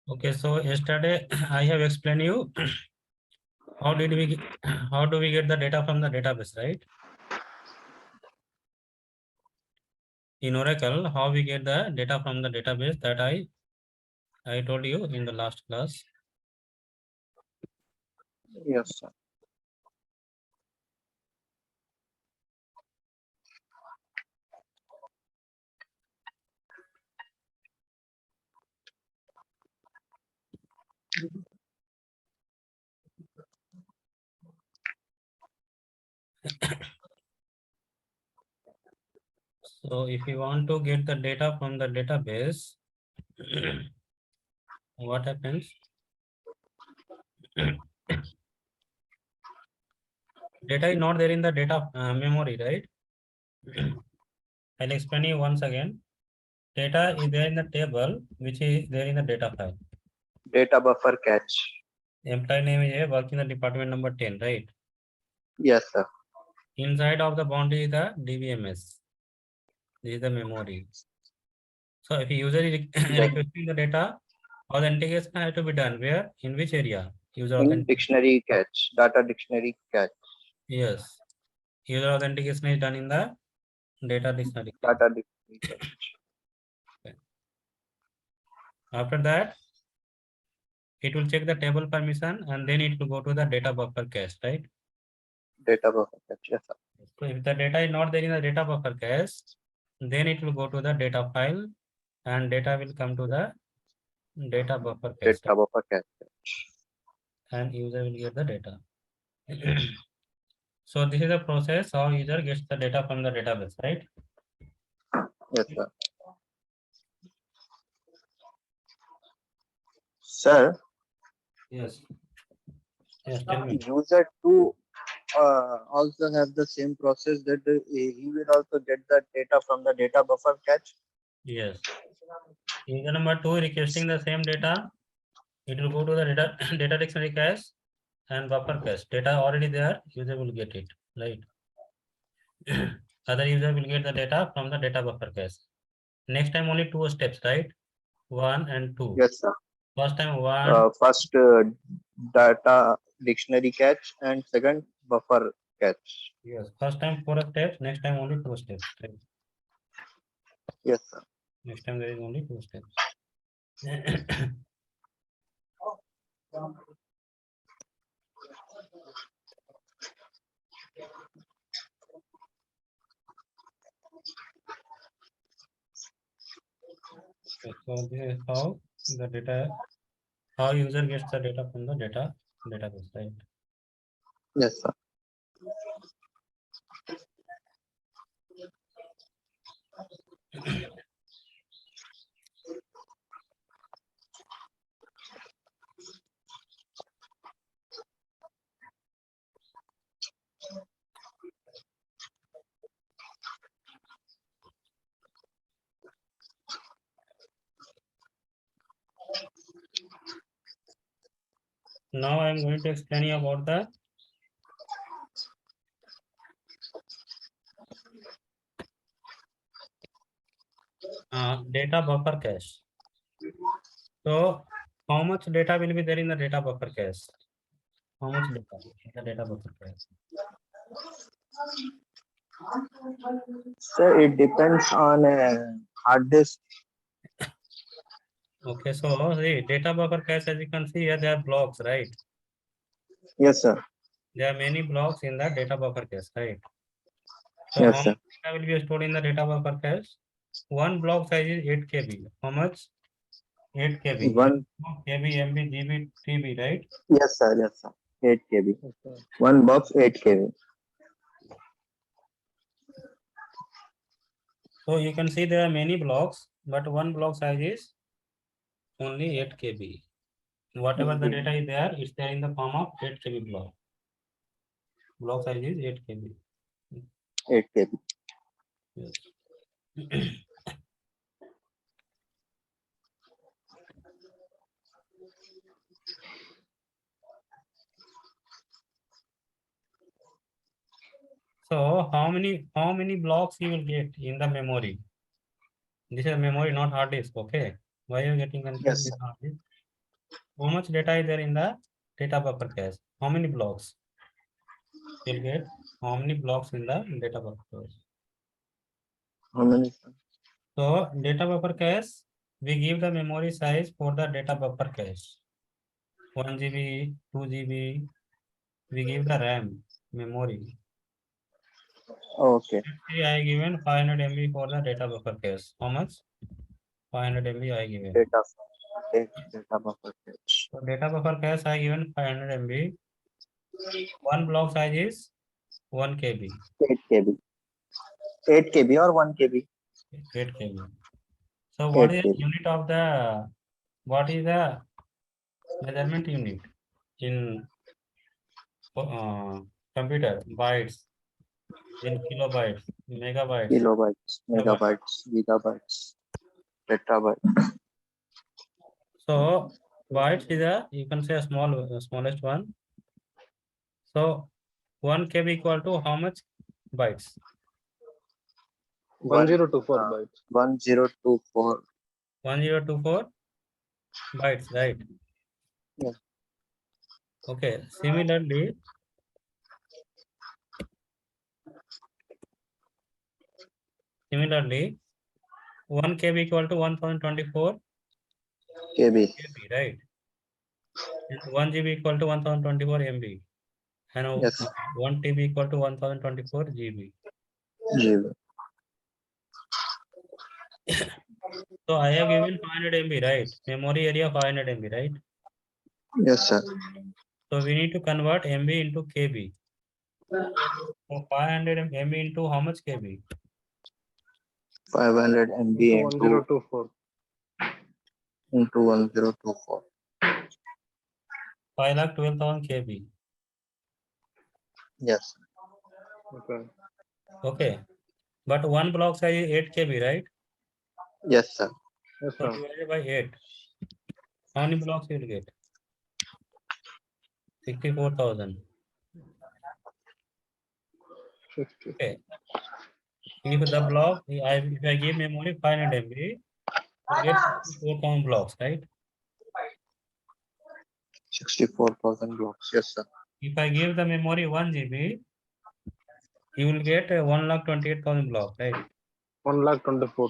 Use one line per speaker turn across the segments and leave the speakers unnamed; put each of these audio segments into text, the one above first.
Okay, so yesterday I have explained you how do we get the data from the database, right? In Oracle, how we get the data from the database, that I told you in the last class.
Yes, sir.
So if you want to get the data from the database, what happens? Data is not there in the data memory, right? I'll explain you once again. Data is there in the table, which is there in the data file.
Data buffer cache.
Employee name is working in the department number 10, right?
Yes, sir.
Inside of the boundary is the DBMS. This is the memory. So if user is requesting the data, authentication has to be done where? In which area? User
In
authentication.
dictionary cache, data dictionary cache.
Yes. User authentication is done in the data dictionary.
Data dictionary cache.
Okay. After that, it will check the table permission and then it will go to the data buffer cache, right?
Data buffer cache. Yes, sir.
So if the data is not there in the data buffer cache, then it will go to the data file and data will come to the data buffer cache,
Data buffer cache.
and user will get the data. So this is the process how user gets the data from the database, right?
Yes, sir. Sir,
Yes. Yes, tell me.
user 2 also have the same process that he will also get the data from the data buffer cache.
Yes. User number 2 requesting the same data. It will go to the data dictionary cache and buffer cache. Data already there, user will get it, right? Other user will get the data from the data buffer cache. Next time only 2 steps, right? 1 and 2.
Yes, sir.
First time 1.
First data dictionary cache and second buffer cache.
Yes. First time 4 steps. Next time only 2 steps. Right?
Yes, sir.
Next time there is only 2 steps. Okay, so this is how the data, how user gets the data from the database, right?
Yes, sir.
Now I am going to explain you about the data buffer cache. So how much data will be there in the data buffer cache? How much data in the data buffer cache?
Sir, it depends on hard disk.
Okay, so the data buffer cache, as you can see here, there are blocks, right?
Yes, sir.
There are many blocks in the data buffer cache, right? So
Yes,
how
sir.
much data will be stored in the data buffer cache? One block size is 8 KB. How much? 8 KB.
One.
KB, MB, GB, TB, right?
Yes, sir. Yes, sir. 8 KB. One box 8 KB.
So you can see there are many blocks, but one block size is only 8 KB. Whatever the data is there, it's there in the form of 8 KB block. Block size is 8 KB.
8 KB.
Yes. So how many blocks you will get in the memory? This is memory, not hard disk. Okay. Why are you getting confused
Yes,
with
sir.
hard disk? How much data is there in the data buffer cache? How many blocks? You'll get how many blocks in the data buffer cache.
How many?
So data buffer cache, we give the memory size for the data buffer cache. 1 GB, 2 GB, we give the RAM memory.
Okay.
See, I given 500 MB for the data buffer cache. How much? 500 MB I given.
Data buffer cache.
So data buffer cache I given 500 MB. One block size is 1 KB.
8 KB. 8 KB or 1 KB?
8 KB. So
8
what is the
KB.
unit of the, what is the measurement unit in computer? Bytes, in kilobytes, megabytes,
Kilobytes,
petabytes.
megabytes, gigabytes, petabytes.
So bytes is a, you can say a smallest one. So 1 KB equal to how much bytes?
1024 bytes.
1024.
1024 bytes, right?
Yeah.
Okay. Similarly, 1 KB equal to 1024
KB.
KB, right? And 1 GB equal to 1024 MB. And
Yes.
1 TB equal to 1024 GB.
GB.
So I have given 500 MB, right? Memory area 500 MB, right?
Yes, sir.
So we need to convert MB into KB. So 500 MB into how much KB?
500 MB
Into 1024.
into 1024.
5,12,000 KB.
Yes.
Okay.
Okay. But one block size is 8 KB, right?
Yes, sir.
Yes,
So
sir.
divided by 8. How many blocks you will get? 64,000.
60.
Okay. If the block, if I give memory 500 MB, you get 64,000 blocks, right?
64,000 blocks. Yes, sir.
If I give the memory 1 GB, you will get 1,28,000 blocks, right?
124.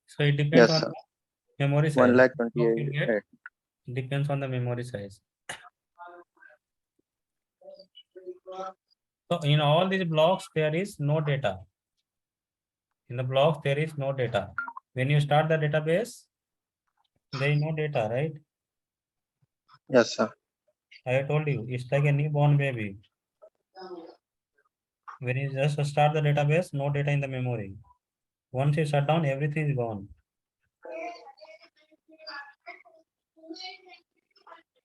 So it depends
Yes,
on
sir.
the memory size.
1
How
lakh
many blocks you
28.
will get depends on the memory size. So in all these blocks, there is no data. In the blocks, there is no data. When you start the database, there is no data, right?
Yes, sir.
I told you, it's like a newborn baby. When you just start the database, no data in the memory. Once you shut down, everything is gone.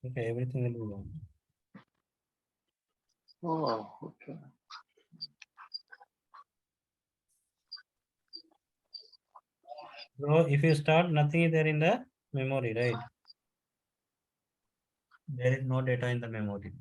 Okay, everything will be gone.
Oh, okay.
So if you start, nothing is there in the memory, right? There is no data in the memory.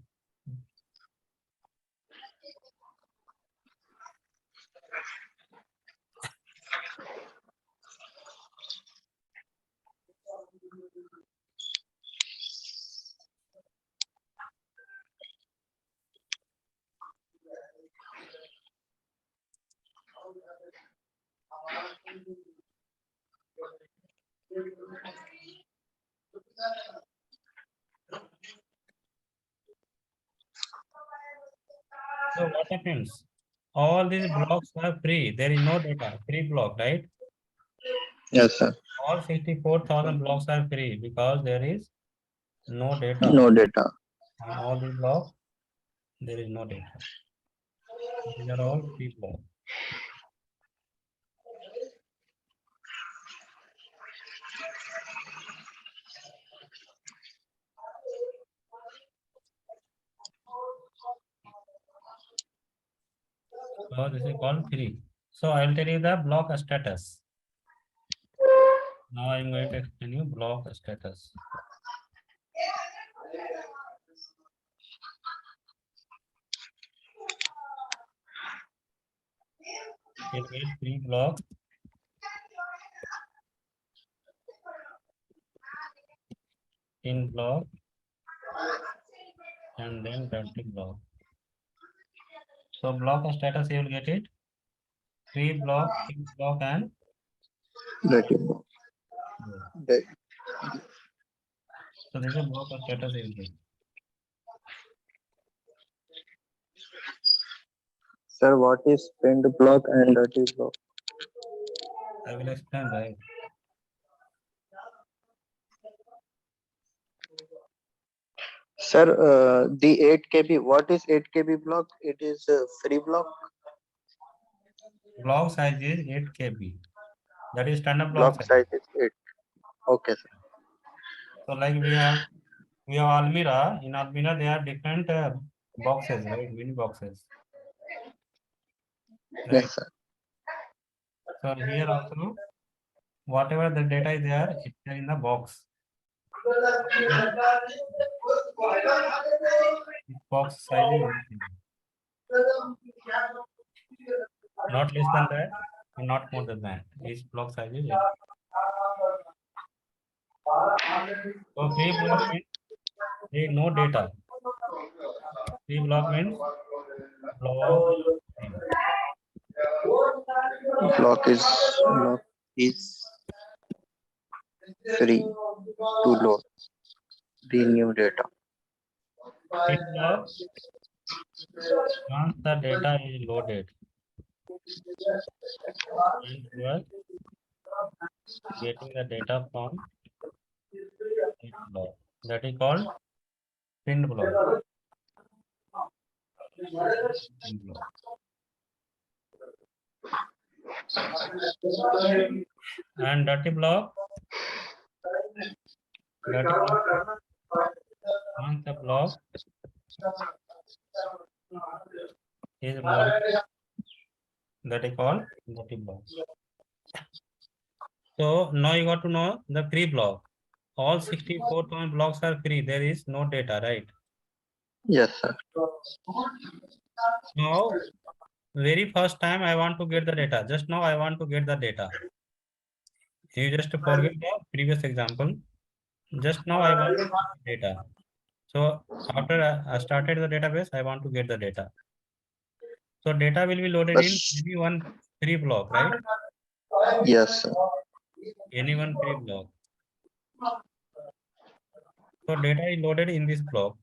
So what happens? All these blocks are free. There is no data. Free block, right?
Yes, sir.
All 64,000 blocks are free because there is no data.
No data.
On all these blocks, there is no data. These are all free blocks. So this is called free. So I will tell you the block status. Now I am going to explain you block status. You get free block. pin block and then dirty block. So block status you will get it. Free block, pin block and
Dirty block. Di-
so this is block status you will get.
Sir, what is pinned block and dirty block?
I will explain, right?
Sir, the 8 KB, what is 8 KB block? It is free block.
Block size is 8 KB. That is standard block
Block
size.
size is 8. Okay, sir.
So like we have Almira. In Almira there are different boxes, right? Mini boxes. Right.
Yes, sir.
So here also whatever the data is there, it's there in the box. This box size is 8 KB. Not less than that and not more than that. Each block size is 8. So free block means there is no data. Free block means block free.
Block is free to load the new data.
Pin block, once the data is loaded and you are getting the data from pin block. That is called pin block. Pin block. And dirty block, once the block is modified, that is called dirty block. So now you got to know the free block. All 64 blocks are free. There is no data, right?
Yes, sir.
Now, very first time I want to get the data. Just now I want to get the data. You just forget the previous example. Just now I want to get the data. So after I started the database, I want to get the data. So data will be loaded in
Yes.
any one free block, right?
Yes, sir.
Any one free block. So data is loaded in this block.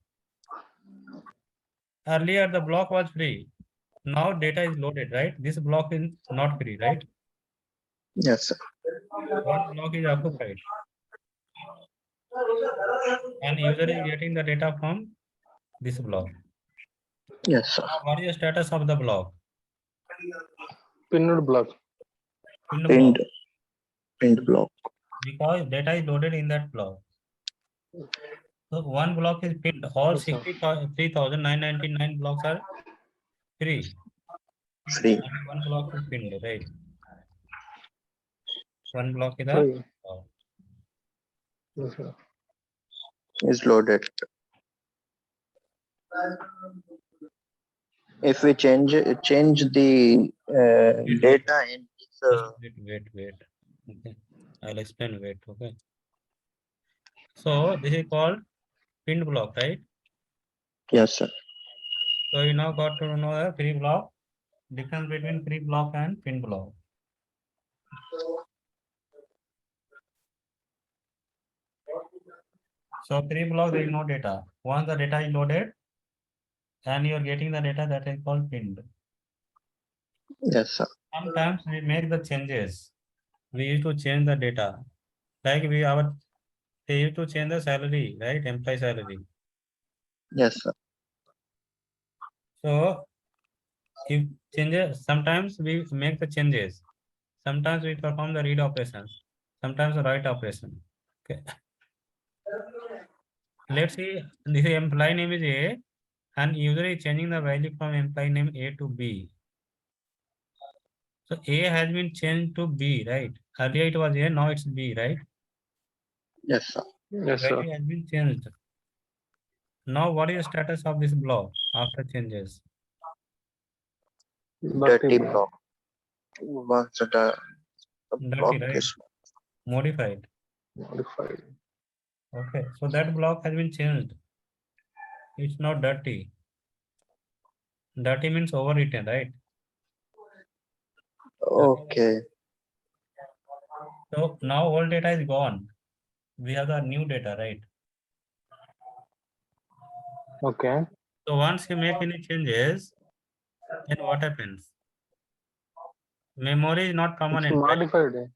Earlier the block was free. Now data is loaded, right? This block is not free, right?
Yes, sir.
One block is occupied. And user is getting the data from this block.
Yes, sir.
Now, what is the status of the block?
Pinned block.
Pinned
Pinned,
block.
pinned block.
Because data is loaded in that block. So one block is pinned. All
Yes, sir.
63,999 blocks are free.
Free.
And one block is pinned, right? One block is a
Free.
block.
Yes, sir.
Is loaded. If we change the data in this,
Just wait. Okay. I'll explain, wait, okay. So this is called pinned block, right?
yes, sir.
So you now got to know the free block, difference between free block and pinned block. So free block, there is no data. Once the data is loaded and you are getting the data, that is called pinned.
Yes, sir.
Sometimes we make the changes. We used to change the data. Like they used to change the salary, right? Employee salary.
Yes, sir.
So if changes, sometimes we make the changes. Sometimes we perform the read operation. Sometimes the write operation. Okay. Let's see, this employee name is A and user is changing the value from employee name A to B. So A has been changed to B, right? Earlier it was A, now it's B, right?
Yes, sir.
Yes, sir.
Value has been changed. Now what is the status of this block after changes?
Dirty block. Once the
Dirty,
block
right?
is
Modified.
Modified.
Okay, so that block has been changed. It's not dirty. Dirty means overwritten, right?
Okay.
So now old data is gone. We have the new data, right?
Okay.
So once you make any changes, then what happens? Memory is not
It's
permanent, right?
modified.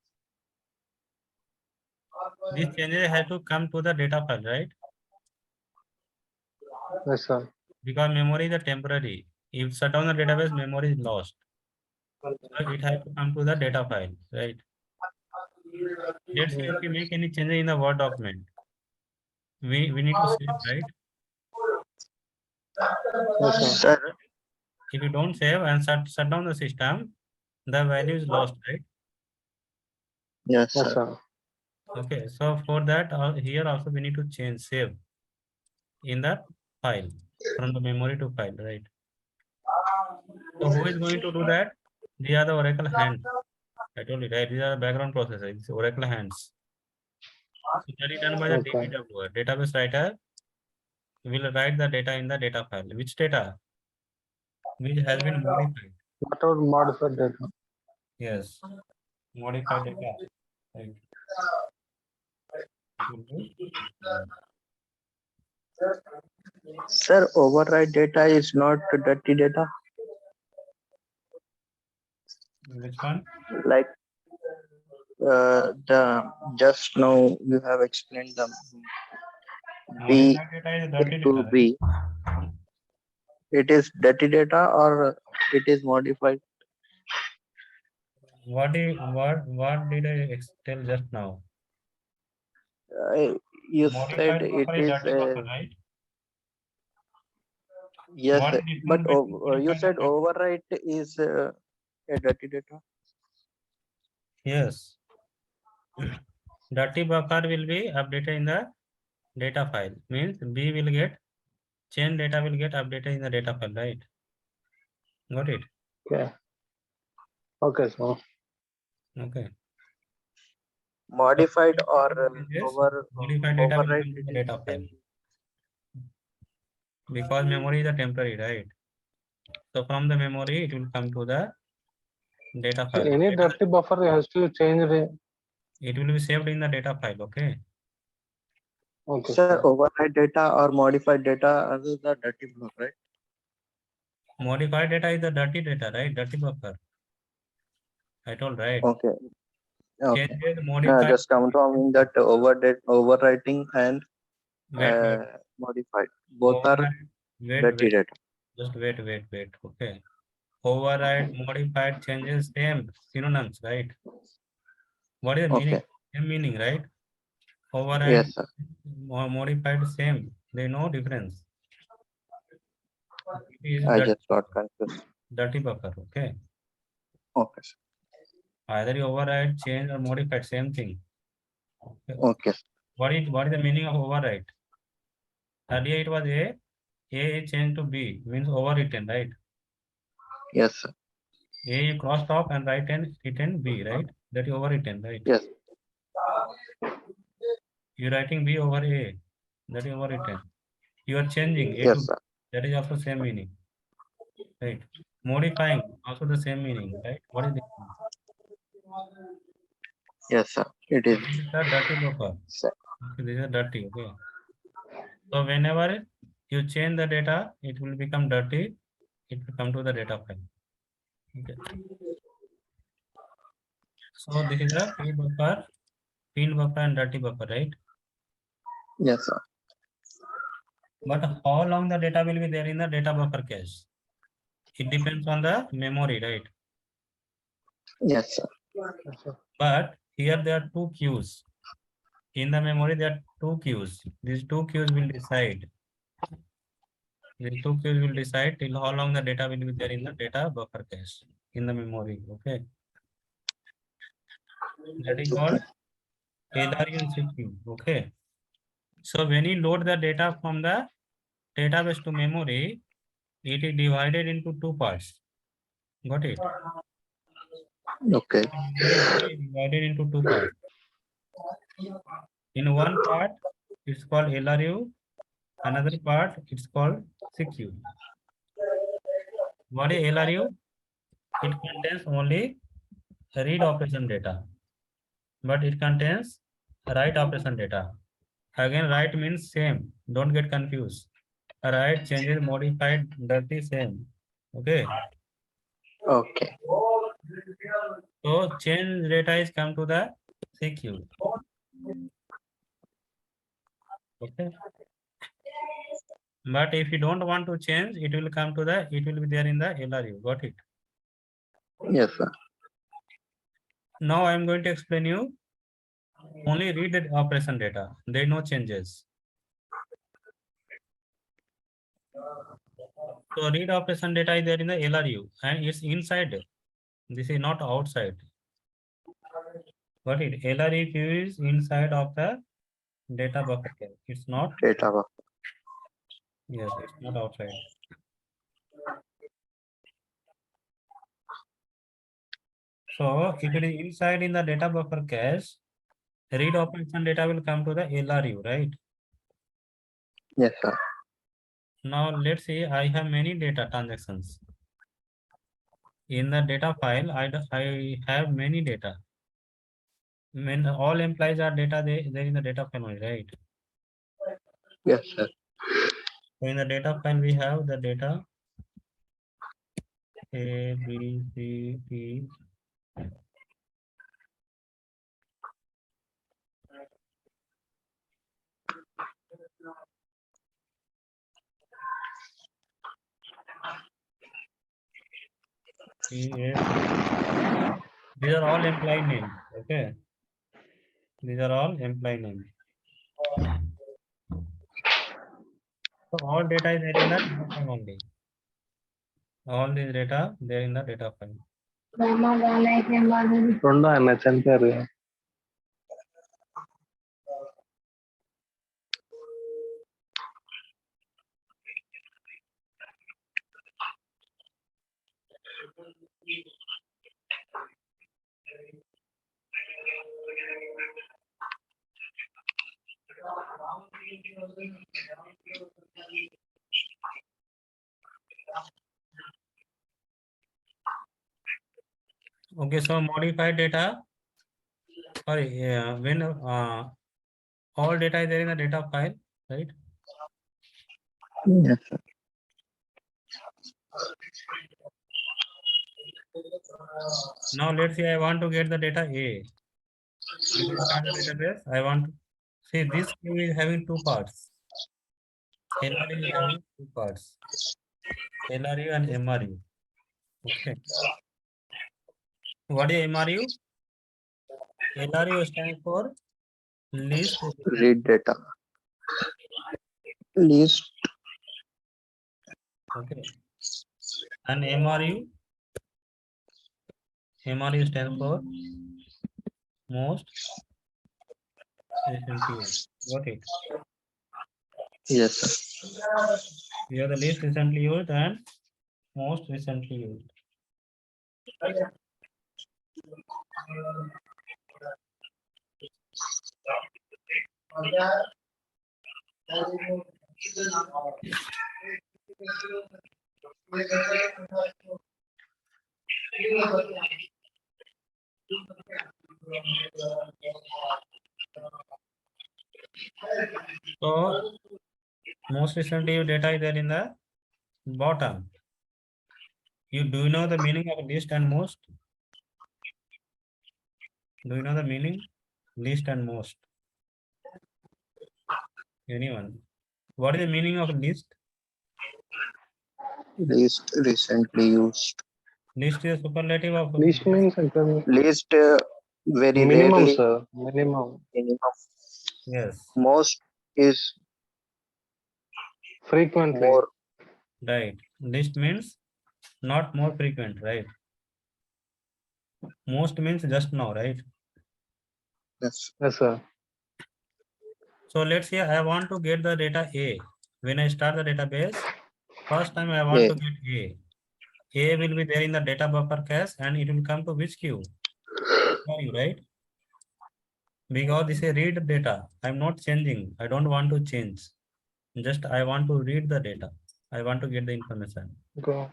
These changes have to come to the data file, right?
Yes, sir.
Because memory is a temporary. If shut down the database, memory is lost. So it has to come to the data file, right? Let's say if you make any changes in the Word document, we need to save, right?
Yes, sir.
Sir,
If you don't save and shut down the system, the value is lost, right?
yes,
Yes,
sir.
sir.
Okay, so for that, here also we need to change save in the file from the memory to file, right? So who is going to do that? These are the Oracle hands. I told you, right? These are the background processes. It's Oracle hands. So that is done by the
Okay.
DBWR. Database writer will write the data in the data file. Which data? Which has been modified.
What about modified data?
Yes, modified data. Right. It will be,
Sir, override data is not dirty data.
which one?
Like the just now you have explained the B
Modified data is
A
dirty
to
data, right?
B. It is dirty data or it is modified.
What did I tell just now?
You said
Modified
it
buffer is
is
dirty buffer, right?
yes,
What is
but
difference between
you
modified
said
and dirty?
overwrite is a dirty data.
Yes. Dirty buffer will be updated in the data file. Means B will get chain data will get updated in the data file, right? Got it?
Okay. Okay, sir.
Okay. So
Modified or
changes,
over
modified data will
overwrite
come to
it
the
is
data file
same.
because memory is a temporary, right? So from the memory, it will come to the data
So
file.
any dirty buffer has to change the.
It will be saved in the data file. Okay.
Okay,
Sir,
sir.
overwrite data or modified data are the dirty block, right?
Modified data is the dirty data, right? Dirty buffer. I told, right?
Okay, okay.
Changes modified.
Just confirming that overwriting and
Wait, wait.
modified both are
Override. Wait,
dirty
wait.
data.
Just wait. Okay. Override, modified, changes, same synonyms, right? What is the meaning?
Okay,
Same meaning, right? Override,
yes, sir.
modified, same. There is no difference. It is
I
that
just got confused.
dirty buffer. Okay.
Okay, sir.
Either you override, change, or modified, same thing. Okay.
Okay, sir.
What is the meaning of override? Earlier it was A is changed to B, means overwritten, right?
Yes, sir.
A you crossed off and written B, right? That is overwritten, right?
Yes,
You're writing B over A, that is overwritten. You are changing A to
yes,
B,
sir.
that is also same meaning, right? Modifying, also the same meaning, right? What is the difference?
Yes, sir. It
So
is.
this is the dirty buffer.
Sir.
Okay, this is dirty, okay. So whenever you change the data, it will become dirty, it will come to the data file. Okay. So this is the clean buffer and dirty buffer, right?
Yes, sir.
But how long the data will be there in the data buffer cache? It depends on the memory, right?
Yes, sir.
Yes, sir.
But here there are two queues. In the memory, there are two queues. These two queues will decide. These two queues will decide till how long the data will be there in the data buffer cache in the memory. Okay. That is called LRU queue. Okay. So when you load the data from the database to memory, it is divided into two parts. Got it?
Okay.
Memory data is divided into two parts. In one part, it's called LRU. Another part, it's called CQ. What is LRU? It contains only read operation data, but it contains write operation data. Again, write means same. Don't get confused. Write, changes, modified, dirty, same. Okay.
Okay.
So change data is come to the CQ. Okay. But if you don't want to change, it will come to the, it will be there in the LRU. Got it?
Yes, sir.
Now I am going to explain you only read the operation data. There are no changes. So read operation data is there in the LRU and it's inside. This is not outside. Got it? LRU is inside of the data buffer cache. It's not.
Data buffer.
Yes, it's not outside. So if it is inside in the data buffer cache, read operation data will come to the LRU, right?
Yes, sir.
Now let's say I have many data transactions. In the data file, I have many data. When all employees are data, there in the data file only, right?
Yes, sir.
So in the data file, we have the data A, B, C, D. E, F. These are all employee names. Okay. These are all employee names. So all data is there in the data file only. All this data there in the data file.
రెండు ఆయన చనిపోయారు.
Okay, so modified data. Sorry, when all data is there in the data file, right?
Yes, sir.
Now let's say I want to get the data A. When I start the database, I want to see this queue is having two parts. LRU is having two parts. LRU and MRU. Okay. What is MRU? LRU stands for list.
Read data. List.
Okay. And MRU stands for most recently used. Got it?
Yes, sir.
You have the least recently used and most recently used. So most recently used data is there in the bottom. You do know the meaning of list and most? Do you know the meaning? List and most. Anyone? What is the meaning of list?
Least recently used.
List is a superlative of
Least means అంటే
Least very
minimum,
rarely.
sir. Minimum.
Minimum.
yes.
Most is
Frequently.
more.
Right. List means not more frequent, right? Most means just now, right?
Yes.
Yes, sir.
So let's say I want to get the data A. When I start the database, first time I want
A.
to get A. A will be there in the data buffer cache and it will come to which queue? LRU, right? Because this is read data. I'm not changing. I don't want to change. Just I want to read the data. I want to get the information.
Okay.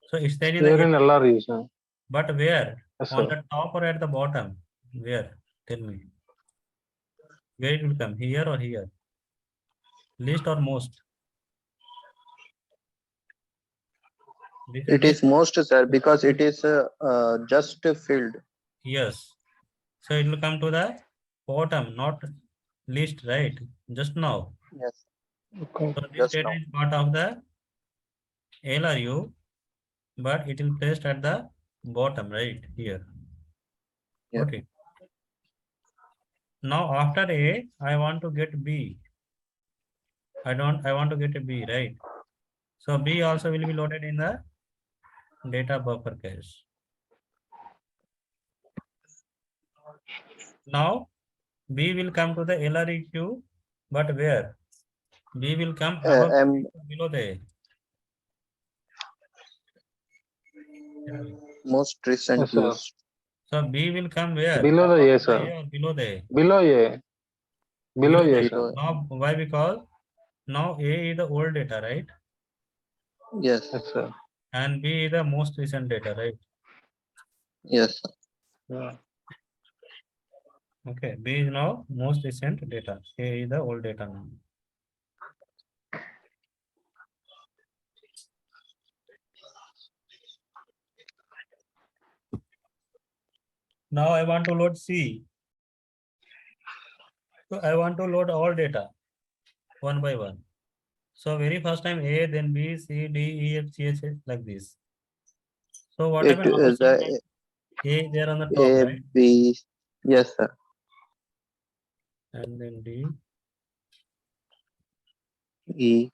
So it's there in
Here
the
in LR is.
but where?
Yes,
On
sir.
the top or at the bottom? Where? Tell me. Where it will come? Here or here? Least or most? This is
It
least.
is most, sir, because it is just filled.
Yes. So it will come to the bottom, not least, right? Just now.
Yes,
Okay.
So this
just
data
now.
is part of the LRU, but it will placed at the bottom, right? Here.
Yeah.
Okay. Now after A, I want to get B. I want to get a B, right? So B also will be loaded in the data buffer cache. Now B will come to the LRE queue, but where? B will come above
And
below the A. Tell me.
most recent
Yes, sir.
use.
So B will come where?
Below the
Above
A,
the
sir.
A or below the A?
Below A. Below
Below the
A,
A.
sir.
Below.
Now why? Because now A is the old data, right?
Yes,
Yes, sir.
And B is the most recent data, right?
yes, sir.
Yeah.
Okay. B is now most recent data. A is the old data now. Now I want to load C. So I want to load all data one by one. So very first time A, then B, C, D, E, F, G, H, like this. So what
It
happened?
is
First time A there on the top,
A,
right?
B. Yes, sir.
And then D.
E,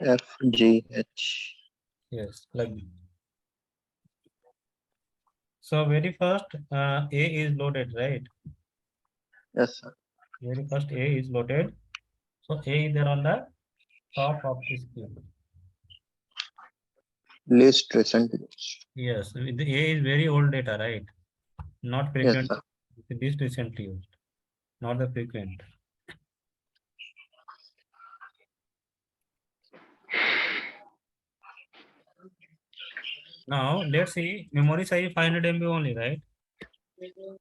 F, G, H.
Yes, like this. So very first A is loaded, right?
Yes, sir.
Very first A is loaded. So A is there on the top of this queue.
Least recent use.
Yes, the A is very old data, right? Not
Yes,
frequent.
sir.
This recently used, not the frequent. Now let's see memory size 500 MB only, right?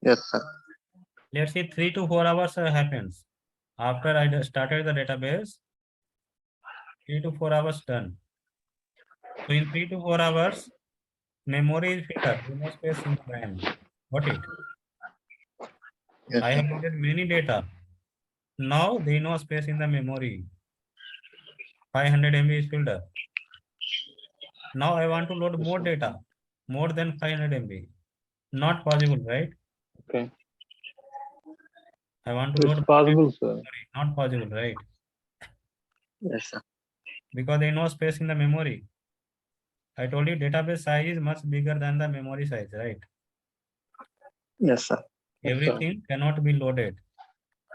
Yes, sir.
Let's see 3 to 4 hours happens. After I started the database, 3 to 4 hours done. So in 3 to 4 hours, memory is filled up, no space in the RAM. Got it?
Yes,
I
sir.
have loaded many data. Now there is no space in the memory. 500 MB is filled up. Now I want to load more data, more than 500 MB. Not possible, right?
Okay.
I want to
It's
load more data.
possible, sir.
Sorry, not possible, right?
Yes, sir.
Because there is no space in the memory. I told you database size is much bigger than the memory size, right?
Yes, sir.
Yes, sir.
Everything cannot be loaded.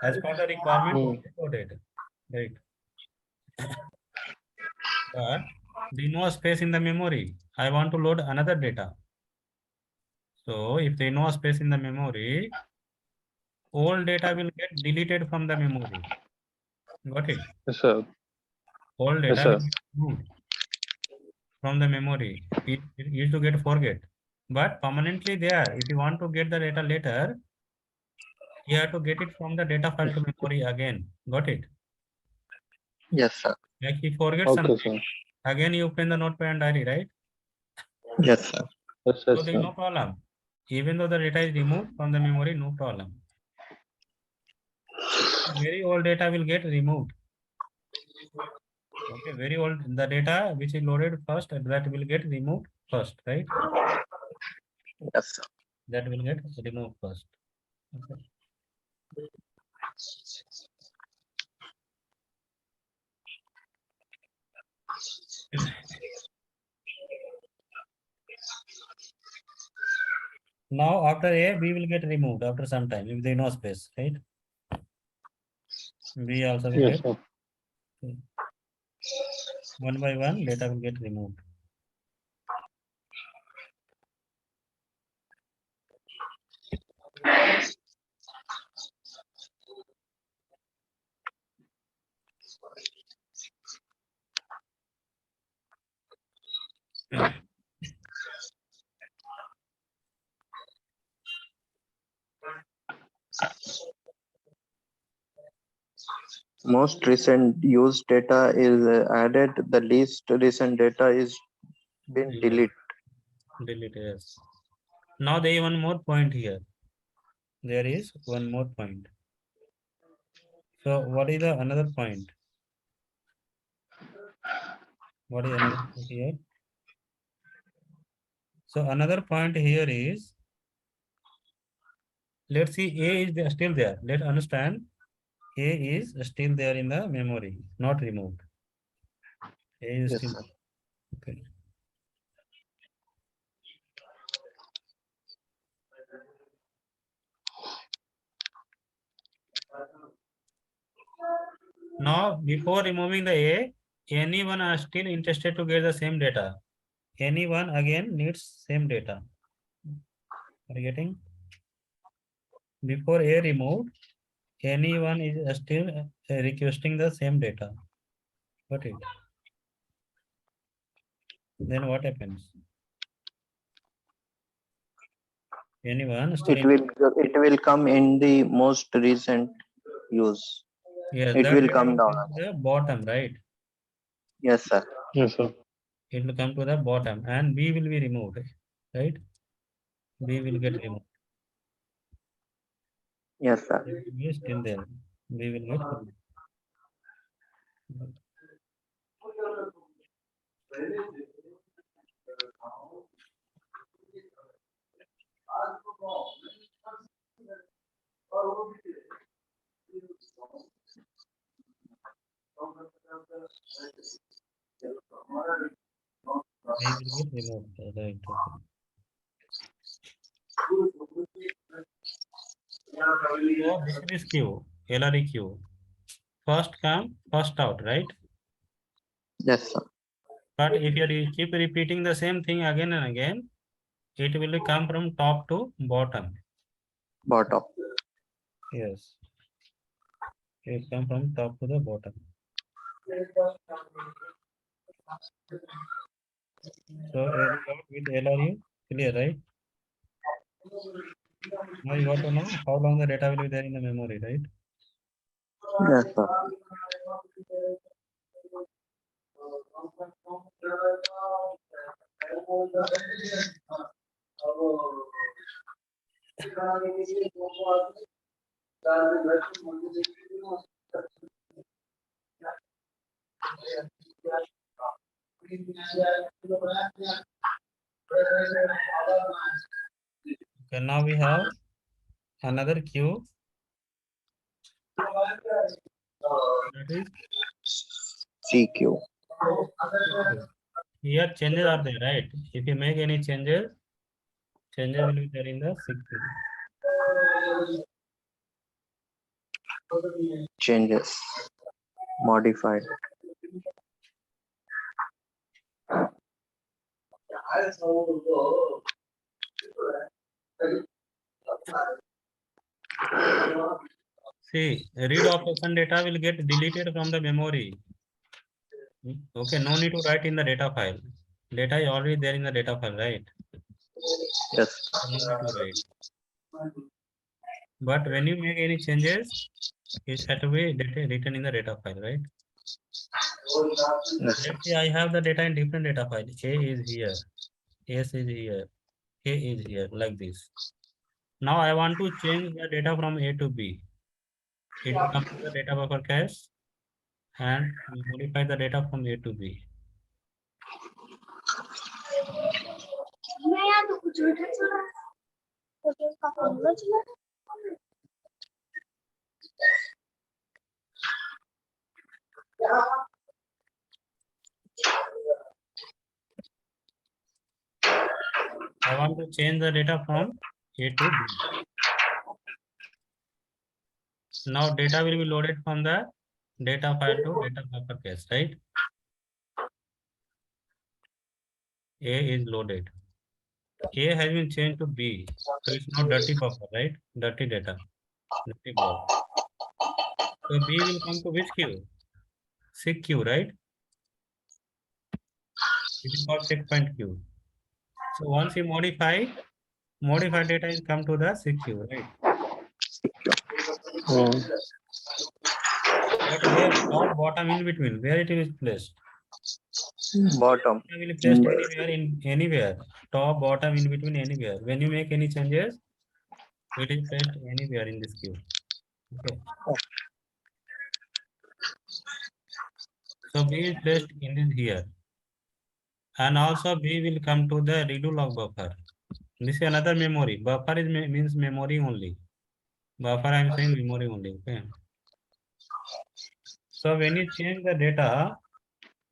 As per the requirement,
Hmm.
only loaded, right? But there is no space in the memory. I want to load another data. So if there is no space in the memory, all data will get deleted from the memory. Got it?
Yes, sir.
All
Yes,
data
sir.
will get removed from the memory. It used to get forget. But permanently there, if you want to get the data later, you have to get it from the data file to memory again. Got it?
Yes, sir.
Like if you forget
Okay,
something,
sir.
again you open the notepad and diary, right?
Yes, sir.
Yes,
So
yes,
there is
sir.
no problem. Even though the data is removed from the memory, no problem. Very old data will get removed. Okay, very old, the data which is loaded first, that will get removed first, right?
Yes, sir.
That will get removed first. Okay. Now after A, B will get removed after some time if there is no space, right? B also will
Yes,
get
sir.
one by one data will get removed.
Most recent used data is added. The least recent data is been
Yes.
deleted.
Delete, yes. Now there is one more point here. There is one more point. So what is the another point? What is another point here? So another point here is, let's see, A is still there. Let's understand, A is still there in the memory, not removed. A is
Yes,
still
sir.
okay. Now, before removing the A, anyone are still interested to get the same data. Anyone again needs same data. Are you getting? Before A removed, anyone is still requesting the same data. Got it? Then what happens? Anyone still
It will come in the most recent use.
yes,
It
that
will
data
come
will
down.
come to the bottom, right?
Yes, sir.
Yes, sir.
It will come to the bottom and B will be removed, right? B will get removed.
Yes, sir.
A will be still there. B will get removed. B will get removed. Right. Okay. So this is queue, LRE queue. First come, first out, right?
Yes, sir.
But if you keep repeating the same thing again and again, it will come from top to bottom.
Bottom.
Yes. It come from top to the bottom. So any doubt with LRU? Clear, right? Now you got to know how long the data will be there in the memory, right?
Yes, sir.
Okay, now we have another queue, that is
CQ.
CQ. Here changes are there, right? If you make any changes, changes will be there in the CQ.
Changes. Modified.
See, read operation data will get deleted from the memory. Okay, no need to write in the data file. Data is already there in the data file, right?
Yes.
No need to write. But when you make any changes, it has to be written in the data file, right?
Yes, sir.
Let's say I have the data in different data file. A is here, S is here, A is here, like this. Now I want to change the data from A to B. It will come to the data buffer cache and modify the data from A to B. I want to change the data from A to B. Now data will be loaded from the data file to data buffer cache, right? A is loaded. A has been changed to B. So it's not dirty buffer, right? Dirty data, dirty block. So B will come to which queue? SIG queue, right? It is called checkpoint queue. So once you modified data is come to the secure, right? But where top, bottom, in between, where it is placed?
Bottom.
It will be placed anywhere anywhere. Top, bottom, in between, anywhere. When you make any changes, it is placed anywhere in this queue. Okay. So B is placed in this here. And also B will come to the redo log buffer. This is another memory. Buffer is means memory only. Buffer I am saying memory only. Okay. So when you change the data,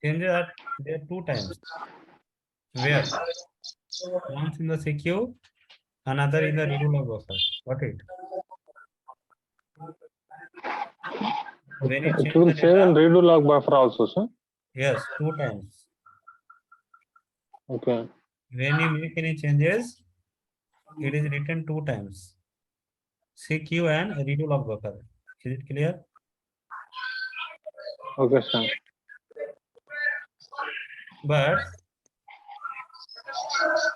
changes are there 2 times. Where? Once in the CQ, another in the redo log buffer. Got it? When you
It
change
will
the
save and
data,
redo log buffer also, sir.
yes, 2 times.
Okay.
When you make any changes, it is written 2 times. CQ and redo log buffer. Is it clear?
Okay, sir.
But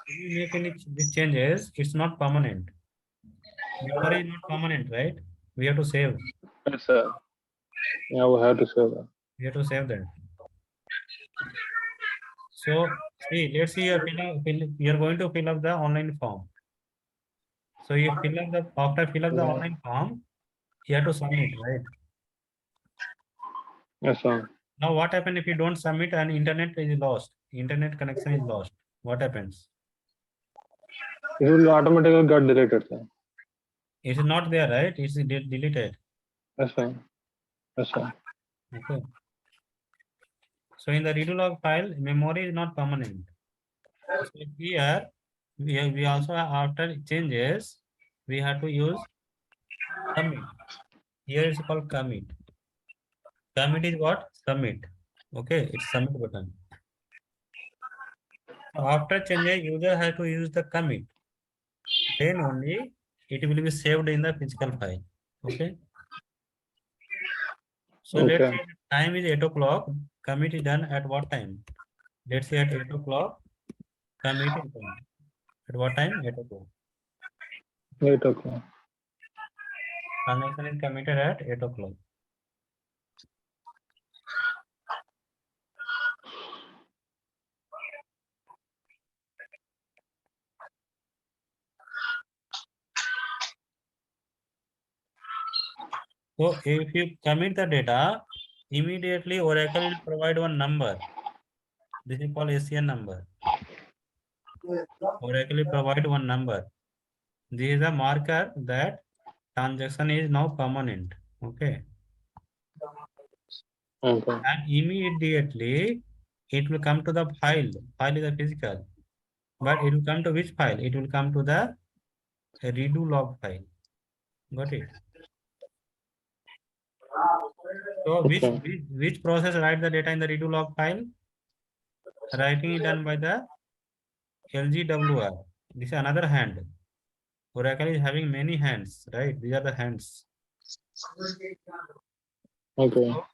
if you make any changes, it's not permanent. Memory is not permanent, right? We have to save.
Yes, sir. Yeah, we have to save that.
We have to save that. So see, let's see you're going to fill up the online form. So you fill up the after fill up the online form, you have to submit, right?
Yes, sir.
Now what happens if you don't submit and internet is lost? Internet connection is lost. What happens?
It will automatically get deleted, sir.
It is not there, right? It's deleted.
Yes, sir. Yes, sir.
Okay. So in the redo log file, memory is not permanent. So here we also after changes, we have to use commit. Here is called commit. Commit is what? Submit. Okay, it's submit button. So after changes, user has to use the commit. Then only it will be saved in the physical file. Okay. So let's
Okay.
say the time is 8 o'clock. Commit is done at what time? Let's say at 8 o'clock. Commit is done. At what time? 8 o'clock.
8 o'clock.
Transaction is committed at 8 o'clock. So if you commit the data, immediately Oracle will provide one number. This is called ACN number. Oracle will provide one number. This is a marker that transaction is now permanent. Okay.
Okay.
And immediately it will come to the file. File is a physical. But it will come to which file? It will come to the redo log file. Got it? So
Okay.
which process write the data in the redo log file? Writing is done by the LGWR. This is another hand. Oracle is having many hands, right? These are the hands.
Okay.
So